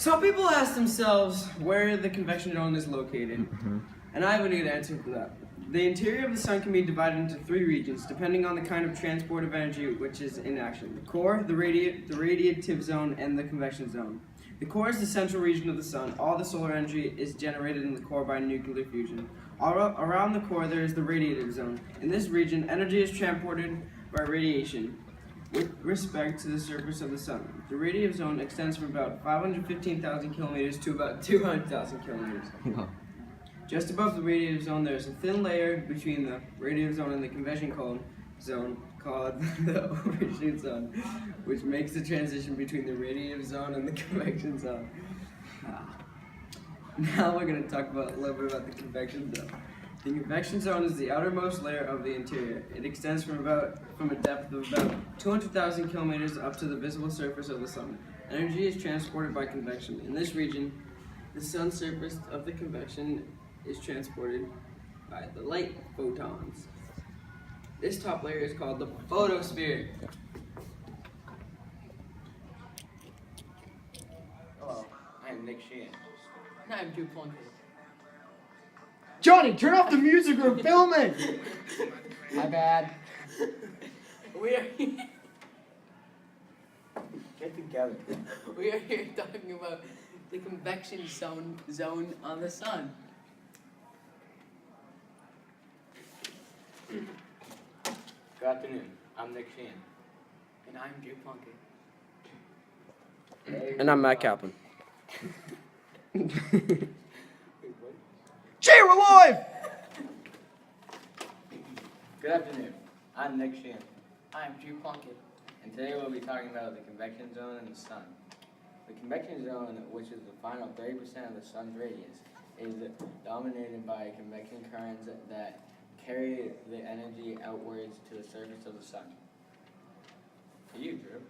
So people ask themselves where the convection zone is located, and I have a good answer for that. The interior of the sun can be divided into three regions, depending on the kind of transport of energy which is in action: the core, the radiative zone, and the convection zone. The core is the central region of the sun. All the solar energy is generated in the core by nuclear fusion. Around the core there is the radiative zone. In this region, energy is transported by radiation with respect to the surface of the sun. The radiative zone extends from about 515,000 kilometers to about 200,000 kilometers. Just above the radiative zone, there is a thin layer between the radiative zone and the convection zone called the overshoot zone, which makes the transition between the radiative zone and the convection zone. Now we're going to talk a little bit about the convection zone. The convection zone is the outermost layer of the interior. It extends from a depth of about 200,000 kilometers up to the visible surface of the sun. Energy is transported by convection. In this region, the sun's surface of the convection is transported by the light photons. This top layer is called the photosphere. Hello, I am Nick Sheehan. And I'm Drew Plunkett. Johnny, turn off the music, we're filming! My bad. We are Get together. here talking about the convection zone on the sun. Good afternoon. I'm Nick Sheehan. And I'm Drew Plunkett. And I'm Matt Kaplan. Jay, we're live! Good afternoon. I'm Nick Sheehan. I'm Drew Plunkett. And today we'll be talking about the convection zone and the sun. The convection zone, which is the final 30% of the sun's radius, is dominated by convection currents that carry the energy outwards to the surface of the sun. To you, Drew.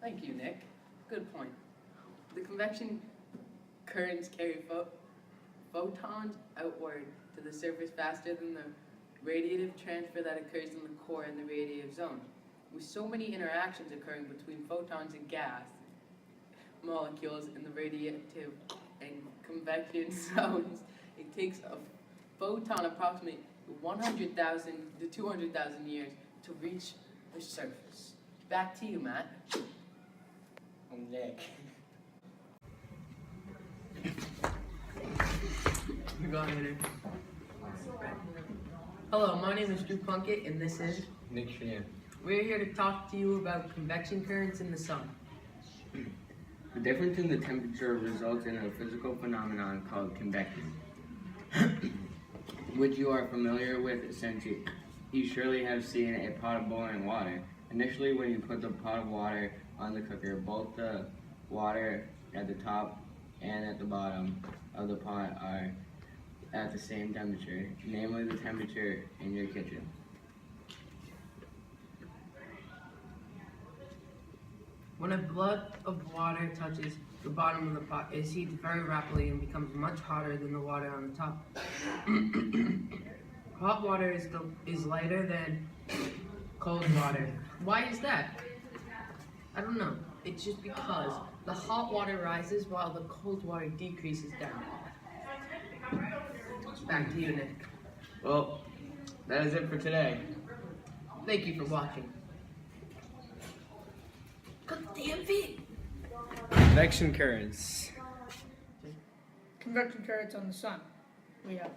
Thank you, Nick. Good point. The convection currents carry photons outward to the surface faster than the radiative transfer that occurs in the core and the radiative zone. With so many interactions occurring between photons and gas molecules in the radiative and convection zones, it takes a photon approximately 100,000 to 200,000 years to reach the surface. Back to you, Matt. I'm Nick. Go ahead, Nick. Hello, my name is Drew Plunkett, and this is... Nick Sheehan. We're here to talk to you about convection currents in the sun. The difference in the temperature results in a physical phenomenon called convection, which you are familiar with since you surely have seen a pot of boiling water. Initially, when you put the pot of water on the cooker, both the water at the top and at the bottom of the pot are at the same temperature, namely the temperature in your kitchen. When a blood of water touches the bottom of the pot, it heats very rapidly and becomes much hotter than the water on the top. Hot water is lighter than cold water. Why is that? I don't know. It's just because the hot water rises while the cold water decreases down. Back to you, Nick. Well, that is it for today. Thank you for watching. God damn it! Convection currents. Convection currents on the sun. We have